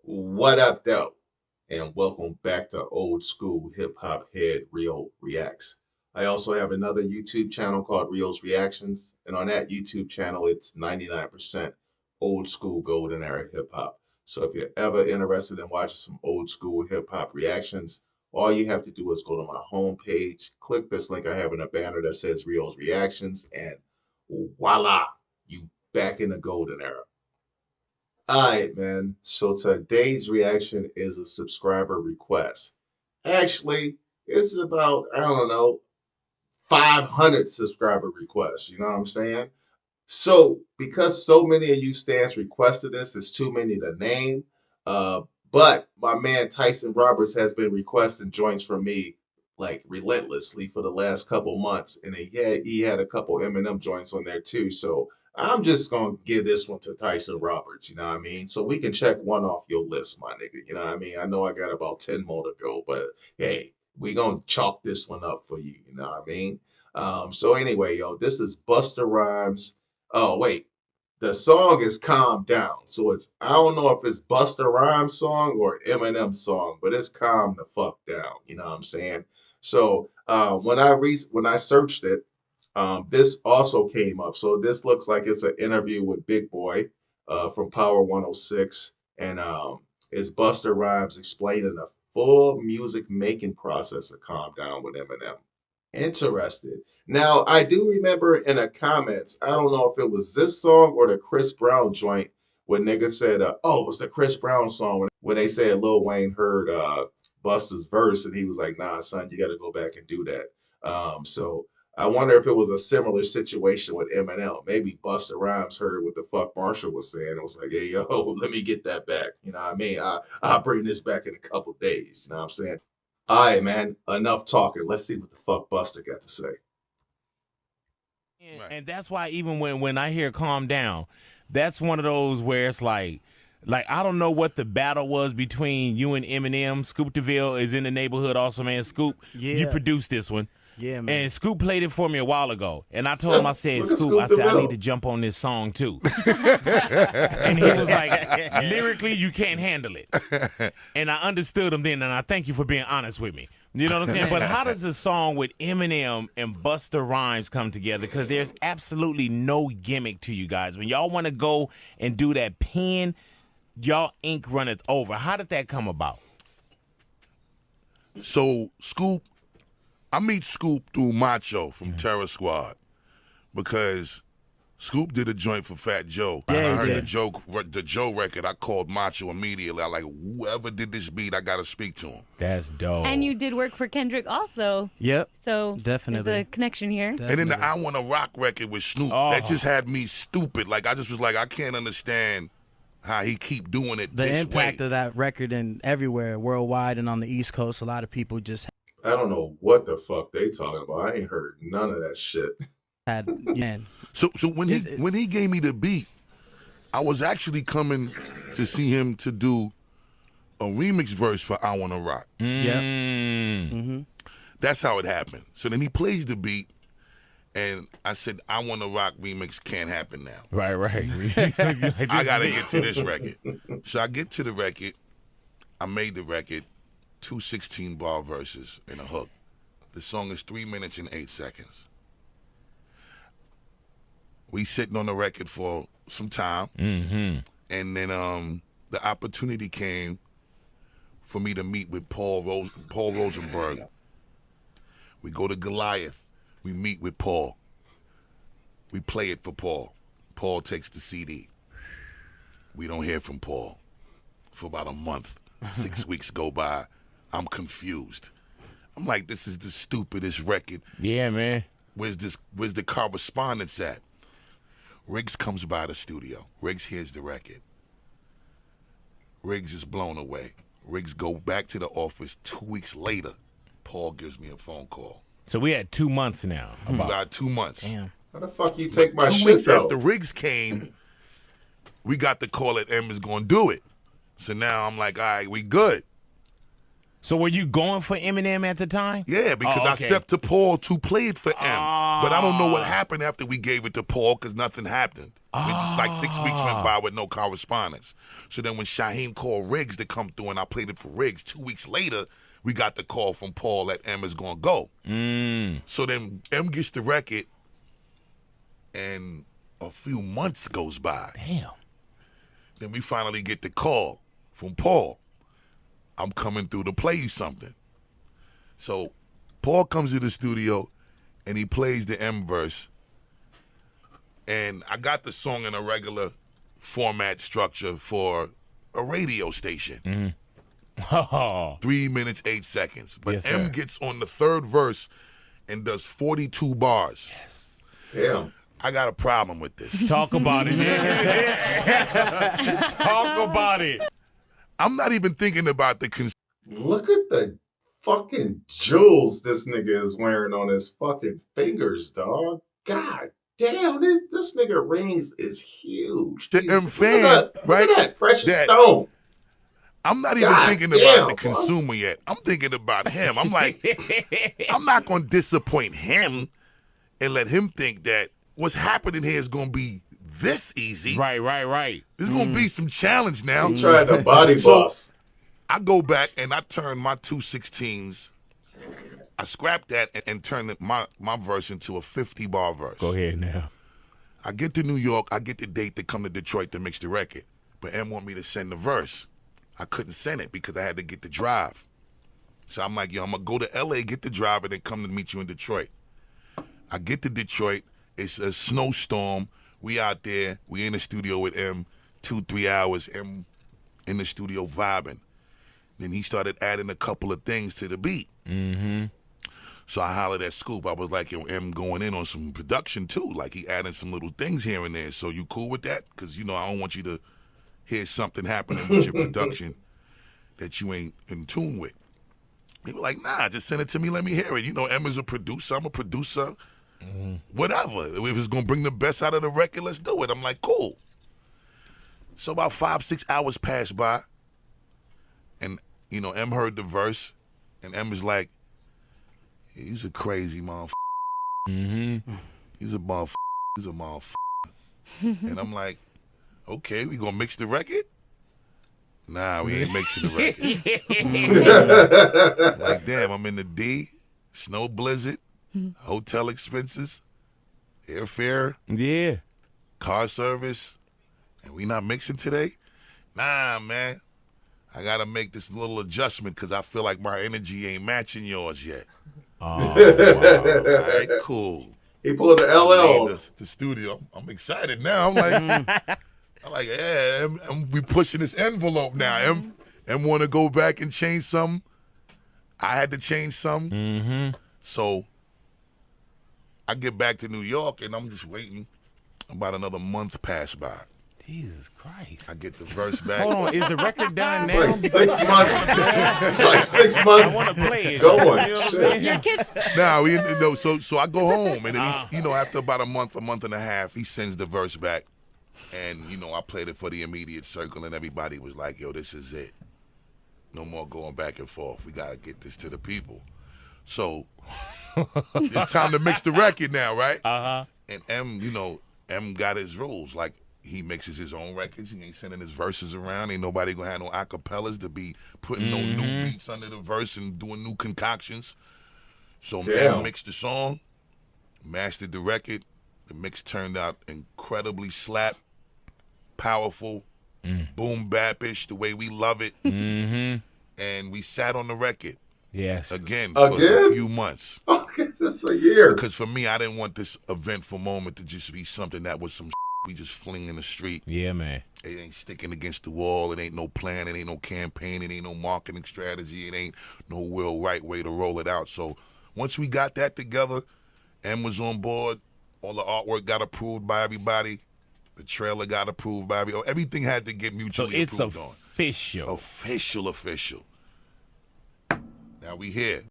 What up, though? And welcome back to Old School Hip Hop Head Rio Reacts. I also have another YouTube channel called Rio's Reactions, and on that YouTube channel, it's 99% old school golden era hip hop. So if you're ever interested in watching some old school hip hop reactions, all you have to do is go to my homepage, click this link I have in a banner that says Rio's Reactions, and voila, you back in the golden era. All right, man. So today's reaction is a subscriber request. Actually, it's about, I don't know, 500 subscriber requests. You know what I'm saying? So, because so many of you stands requested this, it's too many to name. Uh, but my man Tyson Roberts has been requesting joints from me like relentlessly for the last couple months, and he had a couple Eminem joints on there too. So I'm just gonna give this one to Tyson Roberts. You know what I mean? So we can check one off your list, my nigga. You know what I mean? I know I got about 10 more to go, but hey, we gonna chalk this one up for you. You know what I mean? So anyway, yo, this is Busta Rhymes. Oh, wait. The song is Calm Down. So I don't know if it's Busta Rhymes song or Eminem song, but it's Calm the fuck down. You know what I'm saying? So when I searched it, this also came up. So this looks like it's an interview with Big Boy from Power 106. And it's Busta Rhymes explaining the full music making process of Calm Down with Eminem. Interested. Now, I do remember in the comments, I don't know if it was this song or the Chris Brown joint when niggas said, oh, it was the Chris Brown song when they said Lil Wayne heard Busta's verse and he was like, nah, son, you got to go back and do that. So I wonder if it was a similar situation with Eminem. Maybe Busta Rhymes heard what the fuck Marshall was saying. It was like, hey, yo, let me get that back. You know what I mean? I'll bring this back in a couple days. You know what I'm saying? All right, man. Enough talking. Let's see what the fuck Busta got to say. And that's why even when I hear "Calm Down," that's one of those where it's like I don't know what the battle was between you and Eminem. Scoop DeVille is in the neighborhood also, man. Scoop, you produced this one. Yeah, man. And Scoop played it for me a while ago. And I told him, I said, Scoop, I need to jump on this song too. And he was like, lyrically, you can't handle it. And I understood him then, and I thank you for being honest with me. You know what I'm saying? But how does a song with Eminem and Busta Rhymes come together? Because there's absolutely no gimmick to you guys. When y'all want to go and do that pen, y'all ink runneth over. How did that come about? So, Scoop, I meet Scoop through Macho from Terror Squad because Scoop did a joint for Fat Joe. Yeah, and I heard the Joe record. I called Macho immediately. I like, whoever did this beat, I got to speak to him. That's dope. And you did work for Kendrick also. Yep. So definitely there's a connection here. Definitely. And then the I Wanna Rock record with Snoop, that just had me stupid. Like, I just was like, I can't understand how he keep doing it the this impact way. of that record and everywhere, worldwide and on the East Coast, a lot of people just I don't know what the fuck they talking about. I ain't heard none of that shit. had, man. So when he gave me the beat, I was actually coming to see him to do a remix verse for I Wanna Rock. Yep. Mm-hmm. That's how it happened. So then he plays the beat, and I said, I Wanna Rock remix can't happen now. Right. I got to get to this record. So I get to the record. I made the record, 2 16-bar verses and a hook. The song is 3 minutes and 8 seconds. We sitting on the record for some time, and then the opportunity came for me to meet with Paul Rosenberg. We go to Goliath. We meet with Paul. We play it for Paul. Paul takes the CD. We don't hear from Paul for about a month. 6 weeks go by. I'm confused. I'm like, this is the stupidest record. Yeah, man. Where's the correspondence at? Riggs comes by the studio. Riggs hears the record. Riggs is blown away. Riggs go back to the office 2 weeks later. Paul gives me a phone call. So we had 2 months now. We got 2 months. Damn. How the fuck you take my 2 shit weeks though? after Riggs came, we got the call that M is going to do it. So now I'm like, all right, we good. So were you going for Eminem at the time? Yeah, because okay. I stepped to Paul to play it for M. But I don't know what happened after we gave it to Paul because nothing happened. We just like 6 weeks went by with no correspondence. So then when Shaheem called Riggs to come through and I played it for Riggs, 2 weeks later, we got the call from Paul that M is going to go. So then M gets the record and a few months goes by. Damn. Then we finally get the call from Paul. I'm coming through to play you something. So Paul comes to the studio and he plays the M verse. And I got the song in a regular format structure for a radio station. 3 minutes, 8 seconds. But Yes, M sir. gets on the third verse and does 42 bars. Damn. I got a problem with this. Talk about it. Talk about it. I'm not even thinking about the Look at the fucking jewels this nigga is wearing on his fucking fingers, dog. God damn, this nigga rings is huge. The Jesus. fan, Look right? at that precious That- stone. I'm not even God thinking damn, about the boss. consumer yet. I'm thinking about him. I'm like, I'm not going to disappoint him and let him think that what's happening here is going to be this easy. Right. There's going to be some challenge now. He tried to body So- boss. I go back and I turn my 216s. I scrap that and turn my verse into a 50-bar verse. Go ahead now. I get to New York. I get the date to come to Detroit to mix the record. But M want me to send the verse. I couldn't send it because I had to get the drive. So I'm like, yo, I'm going to go to L.A., get the drive, and then come to meet you in Detroit. I get to Detroit. It's a snowstorm. We out there. We in the studio with M, 2-3 hours. M in the studio vibing. Then he started adding a couple of things to the beat. So I hollered at Scoop. I was like, yo, M going in on some production too. Like he adding some little things here and there. So you cool with that? Because, you know, I don't want you to hear something happening with your production that you ain't in tune with. He was like, nah, just send it to me. Let me hear it. You know, M is a producer. I'm a producer. Whatever. If it's going to bring the best out of the record, let's do it. I'm like, cool. So about 5-6 hours passed by. And, you know, M heard the verse. And M was like, he's a crazy motherfucker. He's a motherfucker. He's a motherfucker. And I'm like, okay, we gonna mix the record? Nah, we ain't mixing the record. Like, damn, I'm in the D, snow blizzard, hotel expenses, airfare, Yeah. car service, and we not mixing today? Nah, man. I gotta make this little adjustment because I feel like my energy ain't matching yours yet. Oh, wow. All right, cool. He pulled the LL. The studio. I'm excited now. I'm like, yeah, we pushing this envelope now. M want to go back and change something. I had to change something. So I get back to New York and I'm just waiting. About another month passed by. Jesus Christ. I get the verse back. Hold on, is the record done It's now? like 6 months. It's like 6 I months. want to play it. Going. You know what I'm Shit. saying? Your kids. Now, so I go home, and then he's, you know, after about a month and a half, he sends the verse back, and you know, I played it for the immediate circle, and everybody was like, "Yo, this is it. No more going back and forth. We gotta get this to the people." So it's time to mix the record now, right? And M, you know, M got his rules. Like he mixes his own records. He ain't sending his verses around. Ain't nobody gonna have no acapellas to be putting no new beats under the verse and doing new concoctions. So Damn. M mixed the song, mastered the record. The mix turned out incredibly slap, powerful, boom bap-ish, the way we love it. And we sat on the record Yes. again for a Again? few months. Okay, just a year. Because for me, I didn't want this eventful moment to just be something that was some we just fling in the street. Yeah, man. It ain't sticking against the wall. It ain't no plan. It ain't no campaign. It ain't no marketing strategy. It ain't no real right way to roll it out. So once we got that together, M was on board. All the artwork got approved by everybody. The trailer got approved by everybody. Everything had to get So mutually it's approved on. official. Official. Now we here.